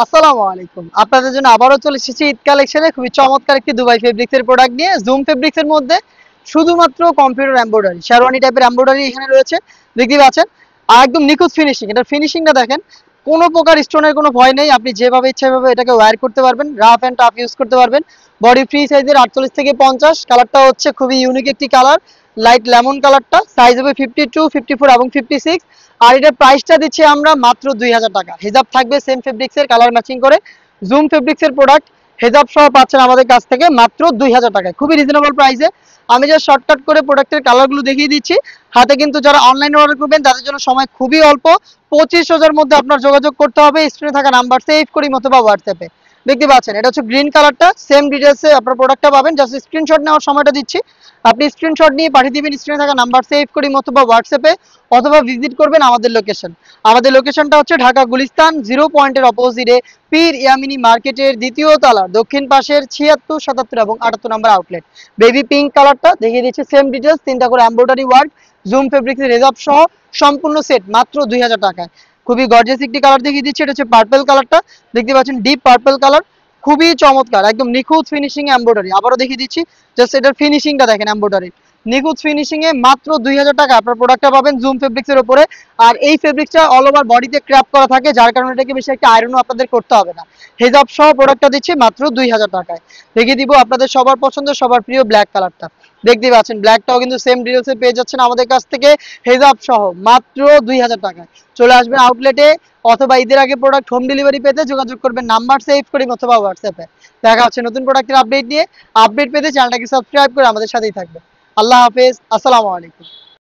আসসালামু আলাইকুম। আপনাদের জন্য আবারও চলে এসেছি ঈদ কালেকশনে খুবই চমৎকার একটি দুবাই ফেব্রিক্সের প্রোডাক্ট নিয়ে। জুম ফেব্রিক্সের মধ্যে শুধুমাত্র কম্পিউটার এমব্রয়ডারি, শেরওয়ানি টাইপের এমব্রয়ডারি এখানে রয়েছে, দেখতে পাচ্ছেন। আর একদম নিখুঁত ফিনিশিং, এটার ফিনিশিংটা দেখেন, কোনো প্রকার স্টোনের কোনো ভয় নেই। আপনি যেভাবে ইচ্ছা সেভাবে এটাকে ওয়্যার করতে পারবেন, রাফ অ্যান্ড টাফ ইউজ করতে পারবেন। বডি ফ্রি সাইজের 48 থেকে 50, কালারটা হচ্ছে খুবই ইউনিক একটি কালার, লাইট লেমন কালারটা। সাইজ হবে 52, 54 এবং 56। আর এটার প্রাইসটা দিচ্ছি আমরা মাত্র 2000 টাকা। হিজাব থাকবে সেম ফেব্রিক্সের, কালার ম্যাচিং করে। জুম ফেব্রিক্সের প্রোডাক্ট হেজাব সহ পাচ্ছেন আমাদের কাছ থেকে মাত্র 2000 টাকায়, খুবই রিজনেবল প্রাইসে। আমি যা শর্টকাট করে প্রোডাক্টের কালারগুলো দেখিয়ে দিচ্ছি। হাতে কিন্তু যারা অনলাইনে অর্ডার করবেন তাদের জন্য সময় খুবই অল্প। 25,000 মধ্যে আপনার যোগাযোগ করতে হবে স্ক্রিনে থাকা নাম্বার সেভ করি অথবা হোয়াটসঅ্যাপে। দেখতে পাচ্ছেন এটা হচ্ছে গ্রিন কালারটা, সেম ডিটেলসে আপনার প্রোডাক্টটা পাবেন। জাস্ট স্ক্রিনশট নেওয়ার সময়টা দিচ্ছি, আপনি স্ক্রিনশট নিয়ে পাঠিয়ে দিবেন স্ক্রিনে থাকা নাম্বার সেভ করি অথবা হোয়াটসঅ্যাপে, অথবা ভিজিট করবেন আমাদের লোকেশন। আমাদের লোকেশনটা হচ্ছে ঢাকা গুলিস্তান 0 পয়েন্টের অপোজিটে পীর ইয়ামিনী মার্কেটের দ্বিতীয় তলার দক্ষিণ পাশের 76, 77 এবং 78 নম্বর আউটলেট। বেবি পিঙ্ক কালারটা দেখিয়ে দিচ্ছি, সেম ডিটেলস, 3টা করে এমব্রয়ডারি ওয়ার্ক, জুম ফেব্রিক্সের রেজাব সহ সম্পূর্ণ সেট মাত্র 2000 টাকায়। খুবই গর্জিয়াস একটি কালার দেখিয়ে দিচ্ছি, এটা হচ্ছে পার্পল কালারটা, দেখতে পাচ্ছেন ডিপ পার্পল কালার, খুবই চমৎকার, একদম নিখুঁত ফিনিশিং এমব্রয়ডারি। আবারও দেখিয়ে দিচ্ছি, জাস্ট এটার ফিনিশিংটা দেখেন, এমব্রয়ডারি নিখুঁত ফিনিশিং এ মাত্র 2000 টাকা আপনার প্রোডাক্টটা পাবেন জুম ফেব্রিক্স এর উপরে। আর এই ফেব্রিক্সটা অল ওভার বডিতে ক্র্যাপ করা থাকে, যার কারণে এটাকে বেশি একটা আয়রনও আপনাদের করতে হবে না। হেজাব সহ প্রোডাক্টটা দিচ্ছি মাত্র 2000 টাকায়। দেখিয়ে দিব আপনাদের সবার পছন্দ, সবার প্রিয় ব্ল্যাক কালারটা, দেখতে পাচ্ছেন ব্ল্যাকটাও কিন্তু সেম ডিটেলসে পেয়ে যাচ্ছেন আমাদের কাছ থেকে হেজাব সহ মাত্র 2000 টাকায়। চলে আসবেন আউটলেটে, অথবা ঈদের আগে প্রোডাক্ট হোম ডেলিভারি পেতে যোগাযোগ করবেন নাম্বার সেভ করি অথবা হোয়াটসঅ্যাপে। দেখা হচ্ছে নতুন প্রোডাক্টের আপডেট নিয়ে। আপডেট পেতে চ্যানেলটাকে সাবস্ক্রাইব করে আমাদের সাথেই থাকবে। আল্লাহ হাফেজ, আসসালামু আলাইকুম।